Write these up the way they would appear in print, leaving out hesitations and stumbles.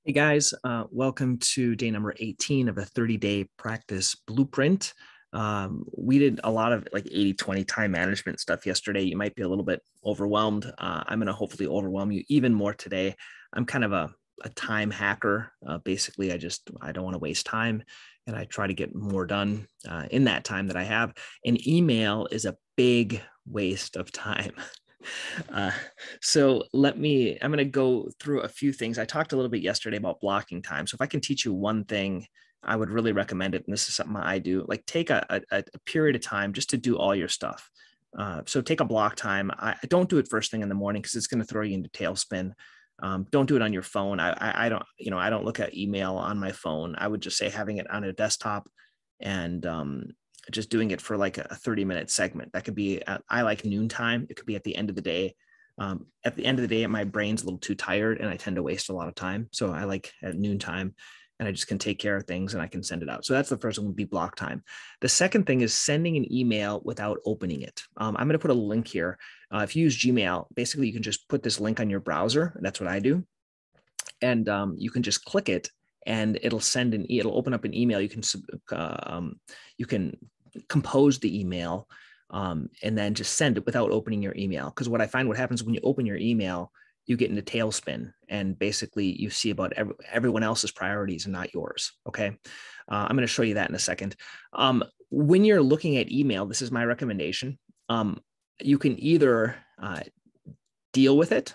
Hey guys, welcome to day number 18 of a 30-day practice blueprint. We did a lot of like 80-20 time management stuff yesterday. You might be a little bit overwhelmed. I'm going to hopefully overwhelm you even more today. I'm kind of a time hacker. Basically, I don't want to waste time and I try to get more done in that time that I have. And email is a big waste of time. Uh, I'm going to go through a few things. I talked a little bit yesterday about blocking time. So if I can teach you one thing, I would really recommend it. And this is something I do, like take a period of time just to do all your stuff. So take a block time. I don't do it first thing in the morning because it's going to throw you into tailspin. Don't do it on your phone. I don't look at email on my phone. I would just say having it on a desktop and just doing it for like a 30-minute segment. That could be, I like noontime. It could be at the end of the day. At the end of the day, my brain's a little too tired and I tend to waste a lot of time. So I like at noontime and I just can take care of things and I can send it out. So that's the first one, would be block time. The second thing is sending an email without opening it. I'm going to put a link here. If you use Gmail, basically you can just put this link on your browser. That's what I do. And you can just click it and it'll open up an email. You can compose the email and then just send it without opening your email. Because what I find what happens when you open your email, you get into tailspin and basically you see about everyone else's priorities and not yours. Okay. I'm going to show you that in a second. When you're looking at email, this is my recommendation. You can either deal with it.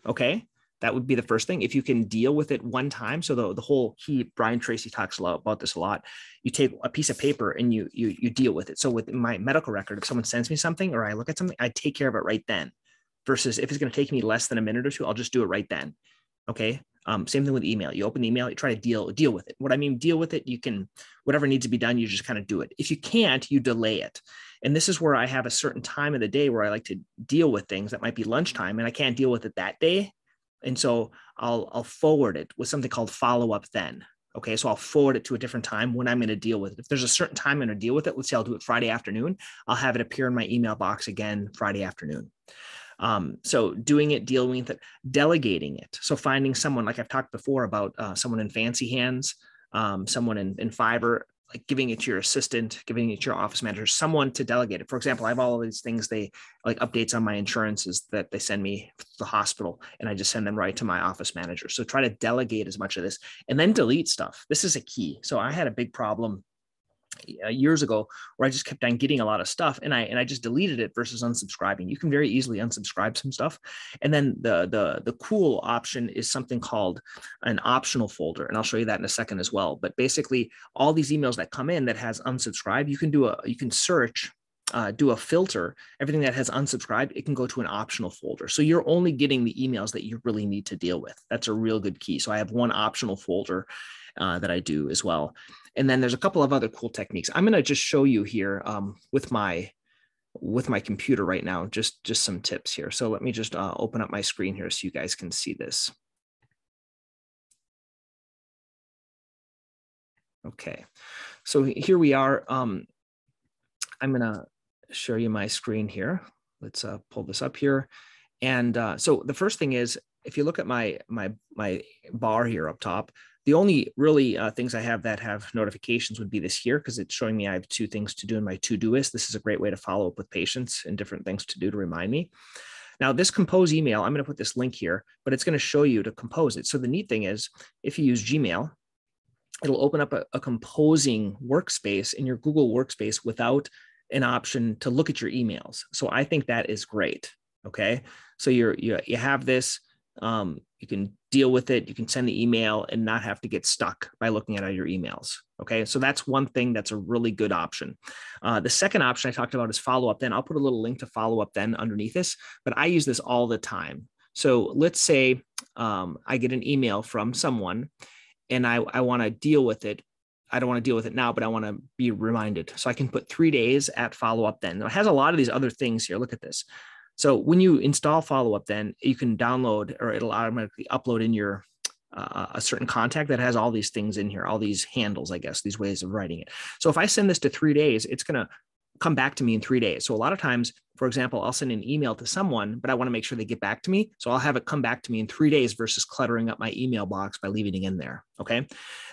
Okay. That would be the first thing. If you can deal with it one time. So the whole key, Brian Tracy talks about this a lot. You take a piece of paper and you deal with it. So with my medical record, if someone sends me something or I look at something, I take care of it right then. Versus if it's going to take me less than a minute or two, I'll just do it right then. Okay. Same thing with email. You open the email, you try to deal with it. What I mean, deal with it, you can, whatever needs to be done, you just kind of do it. If you can't, you delay it. And this is where I have a certain time of the day where I like to deal with things that might be lunchtime and I can't deal with it that day. And so I'll forward it with something called follow up then. Okay. So I'll forward it to a different time when I'm going to deal with it. If there's a certain time I'm going to deal with it, let's say I'll do it Friday afternoon, I'll have it appear in my email box again Friday afternoon. So dealing with it, delegating it. So finding someone, like I've talked before about someone in Fancy Hands, someone in Fiverr, like giving it to your assistant, giving it to your office manager, someone to delegate it. For example, I have all of these things, they like updates on my insurances that they send me to the hospital and I just send them right to my office manager. So try to delegate as much of this and then delete stuff. This is a key. So I had a big problem years ago where I just kept on getting a lot of stuff and I just deleted it versus unsubscribing. You can very easily unsubscribe some stuff. And then the cool option is something called an optional folder. And I'll show you that in a second as well. But basically all these emails that come in that has unsubscribe, you can search, do a filter, everything that has unsubscribed, it can go to an optional folder. So you're only getting the emails that you really need to deal with. That's a real good key. So I have one optional folder that I do as well. And then there's a couple of other cool techniques. I'm going to just show you here with my computer right now, just some tips here. So let me just open up my screen here so you guys can see this. Okay, so here we are. I'm going to show you my screen here. Let's pull this up here. And so the first thing is, if you look at my bar here up top, the only really things I have that have notifications would be this here, because it's showing me I have 2 things to do in my to-do-ist. This is a great way to follow up with patients and different things to do to remind me. Now, this compose email, I'm going to put this link here, but it's going to show you to compose it. So the neat thing is, if you use Gmail, it'll open up a composing workspace in your Google Workspace without an option to look at your emails. So I think that is great. Okay. So you have this, you can deal with it. You can send the email and not have to get stuck by looking at all your emails. Okay. So that's one thing that's a really good option. The second option I talked about is follow up then. I'll put a little link to follow up then underneath this, but I use this all the time. So let's say I get an email from someone and I want to deal with it. I don't want to deal with it now, but I want to be reminded. So I can put 3 days at follow up then. It has a lot of these other things here. Look at this. So when you install follow up, then you can download, or it'll automatically upload in your a certain contact that has all these things in here, all these handles, I guess, these ways of writing it. So if I send this to 3 days, it's going to come back to me in 3 days. So a lot of times, for example, I'll send an email to someone, but I want to make sure they get back to me. So I'll have it come back to me in 3 days versus cluttering up my email box by leaving it in there. Okay.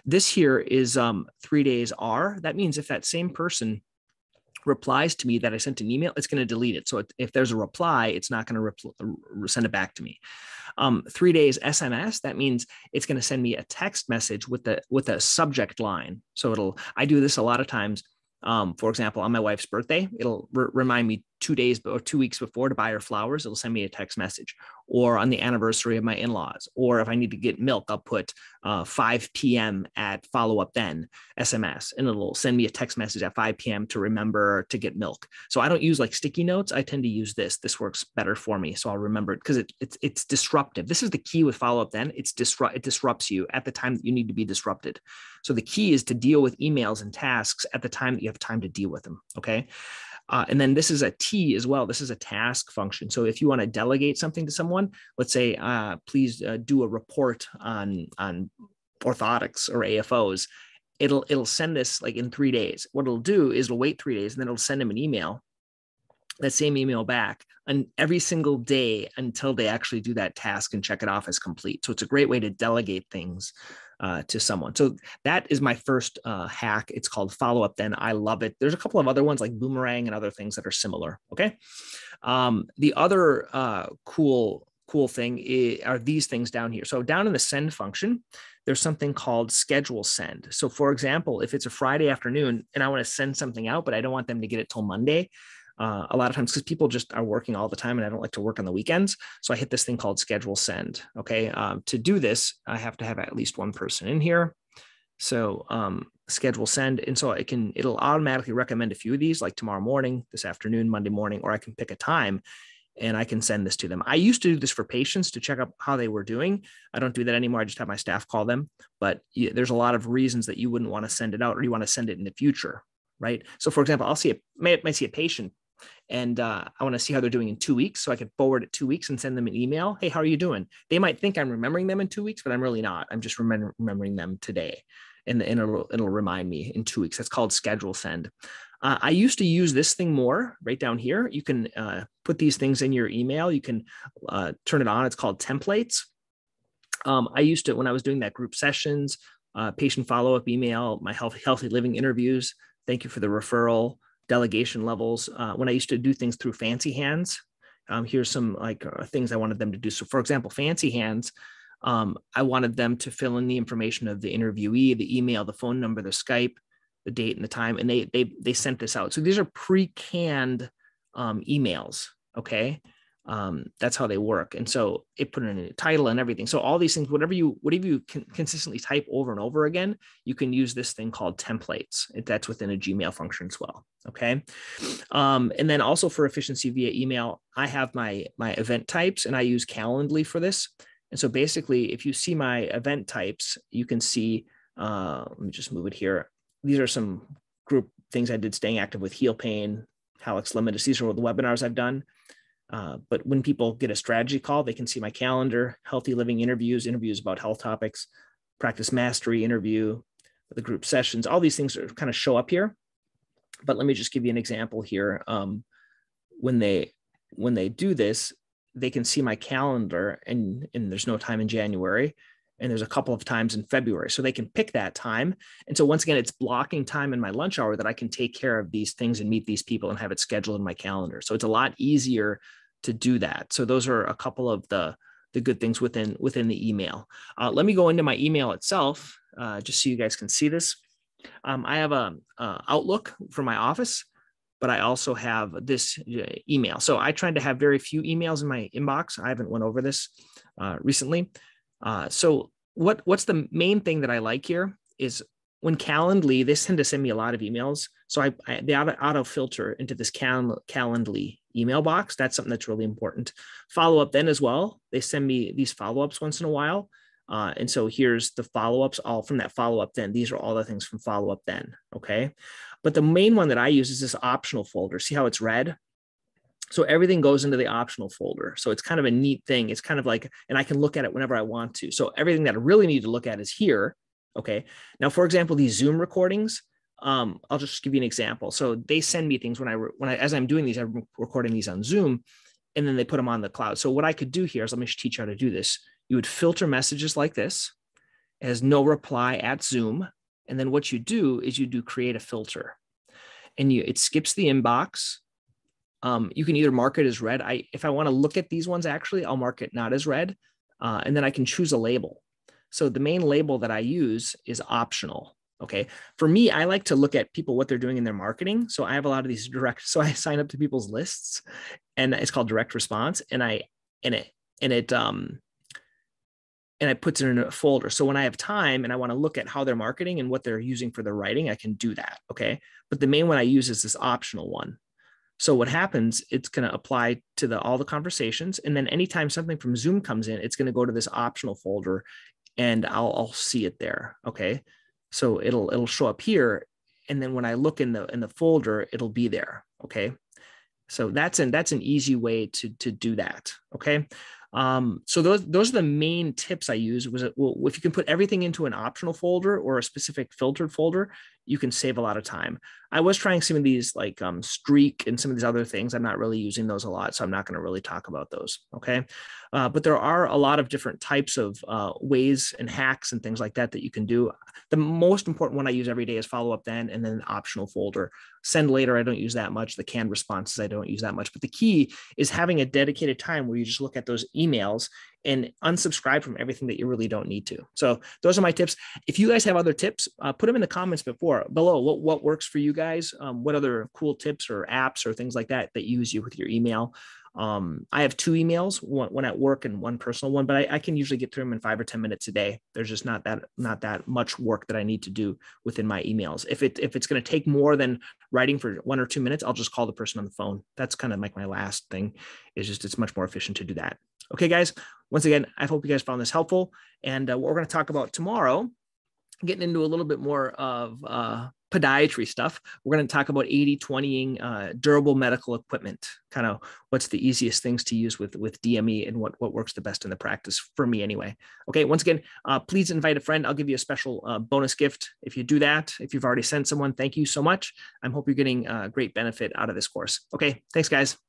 This here is 3 days R. That means if that same person replies to me that I sent an email, it's going to delete it. So if there's a reply, it's not going to send it back to me. 3 days SMS, that means it's going to send me a text message with a subject line. So I do this a lot of times. For example, on my wife's birthday, it'll remind me 2 days or 2 weeks before to buy her flowers. It'll send me a text message. Or on the anniversary of my in-laws, or if I need to get milk, I'll put 5 p.m. at follow up then SMS, and it'll send me a text message at 5 p.m. to remember to get milk. So I don't use like sticky notes. I tend to use this. This works better for me. So I'll remember it because it's disruptive. This is the key with follow up then. It disrupts you at the time that you need to be disrupted. So the key is to deal with emails and tasks at the time that you have time to deal with them. Okay. And then this is a T as well. This is a task function. So if you want to delegate something to someone, let's say, please do a report on orthotics or AFOs, it'll send this like in 3 days. What it'll do is it'll wait 3 days and then it'll send them an email, that same email back, and every single day until they actually do that task and check it off as complete. So it's a great way to delegate things to someone. So that is my first hack. It's called follow up then. I love it. There's a couple of other ones like boomerang and other things that are similar. Okay. The other cool thing are these things down here. So down in the send function, there's something called schedule send. So for example, if it's a Friday afternoon and I want to send something out, but I don't want them to get it till Monday, a lot of times because people just are working all the time and I don't like to work on the weekends. So I hit this thing called schedule send. Okay. To do this, I have to have at least one person in here. So schedule send. And so it'll automatically recommend a few of these, like tomorrow morning, this afternoon, Monday morning, or I can pick a time and I can send this to them. I used to do this for patients to check up how they were doing. I don't do that anymore. I just have my staff call them, but there's a lot of reasons that you wouldn't want to send it out or you want to send it in the future. Right. So for example, might see a patient and I want to see how they're doing in 2 weeks. So I could forward it 2 weeks and send them an email. Hey, how are you doing? They might think I'm remembering them in 2 weeks, but I'm really not. I'm just remembering them today. And it'll remind me in 2 weeks. That's called schedule send. I used to use this thing more right down here. You can put these things in your email. You can turn it on. It's called templates. I used to, when I was doing that group sessions, patient follow-up email, my healthy living interviews. Thank you for the referral. Delegation levels. When I used to do things through Fancy Hands, here's some things I wanted them to do. So for example, Fancy Hands, I wanted them to fill in the information of the interviewee, the email, the phone number, the Skype, the date and the time, and they sent this out. So these are pre-canned emails. Okay. That's how they work. And so it put in a title and everything. So all these things, whatever you can consistently type over and over again, you can use this thing called templates. That's within a Gmail function as well. Okay. And then also for efficiency via email, I have my event types and I use Calendly for this. And so basically, if you see my event types, you can see, let me just move it here. These are some group things I did staying active with heel pain, Halleck's Limited. These are the webinars I've done. But when people get a strategy call, they can see my calendar, healthy living interviews about health topics, practice mastery interview, the group sessions, all these things kind of show up here. But let me just give you an example here. When they do this, they can see my calendar and there's no time in January. And there's a couple of times in February. So they can pick that time. And so once again, it's blocking time in my lunch hour that I can take care of these things and meet these people and have it scheduled in my calendar. So it's a lot easier to do that. So those are a couple of the good things within the email. Let me go into my email itself, just so you guys can see this. I have a Outlook for my office, but I also have this email. So I tried to have very few emails in my inbox. I haven't went over this recently. So what's the main thing that I like here is when Calendly, they tend to send me a lot of emails. So they auto filter into this Calendly email box. That's something that's really important. Follow up then as well. They send me these follow-ups once in a while. And so here's the follow-ups all from that follow-up then. These are all the things from follow-up then. Okay. But the main one that I use is this optional folder. See how it's red? So everything goes into the optional folder. So it's kind of a neat thing. It's kind of like, and I can look at it whenever I want to. So everything that I really need to look at is here. Okay. Now, for example, these Zoom recordings, I'll just give you an example. So they send me things as I'm doing these, I'm recording these on Zoom, and then they put them on the cloud. So what I could do here is, let me teach you how to do this. You would filter messages like this. It has no reply at Zoom. And then what you do is you do create a filter, and it skips the inbox. You can either mark it as read. If I want to look at these ones, actually, I'll mark it not as read. And then I can choose a label. So the main label that I use is optional. Okay. For me, I like to look at people, what they're doing in their marketing. So I have a lot of these so I sign up to people's lists, and it's called direct response. And it puts it in a folder. So when I have time and I want to look at how they're marketing and what they're using for their writing, I can do that. Okay. But the main one I use is this optional one. So what happens, it's going to apply to all the conversations. And then anytime something from Zoom comes in, it's going to go to this optional folder, and I'll see it there. Okay. So it'll show up here. And then when I look in the folder, it'll be there. Okay. So that's an easy way to do that. Okay. So those are the main tips I use. If you can put everything into an optional folder or a specific filtered folder, you can save a lot of time. I was trying some of these like Streak and some of these other things. I'm not really using those a lot, so I'm not going to really talk about those. Okay. But there are a lot of different types of ways and hacks and things like that you can do. The most important one I use every day is follow up then, and then an optional folder. Send later, I don't use that much. The canned responses, I don't use that much. But the key is having a dedicated time where you just look at those emails and unsubscribe from everything that you really don't need to. So those are my tips. If you guys have other tips, put them in the comments below. What works for you guys? What other cool tips or apps or things like that you use with your email? I have 2 emails, one at work and one personal one, but I can usually get through them in 5 or 10 minutes a day. There's just not that much work that I need to do within my emails. If it's going to take more than writing for 1 or 2 minutes, I'll just call the person on the phone. That's kind of like my last thing, is just, it's much more efficient to do that. Okay, guys, once again, I hope you guys found this helpful. And what we're going to talk about tomorrow, getting into a little bit more of podiatry stuff. We're going to talk about 80/20ing durable medical equipment, kind of what's the easiest things to use with DME, and what works the best in the practice for me anyway. Okay, once again, please invite a friend. I'll give you a special bonus gift if you do that. If you've already sent someone, thank you so much. I hope you're getting great benefit out of this course. Okay, thanks, guys.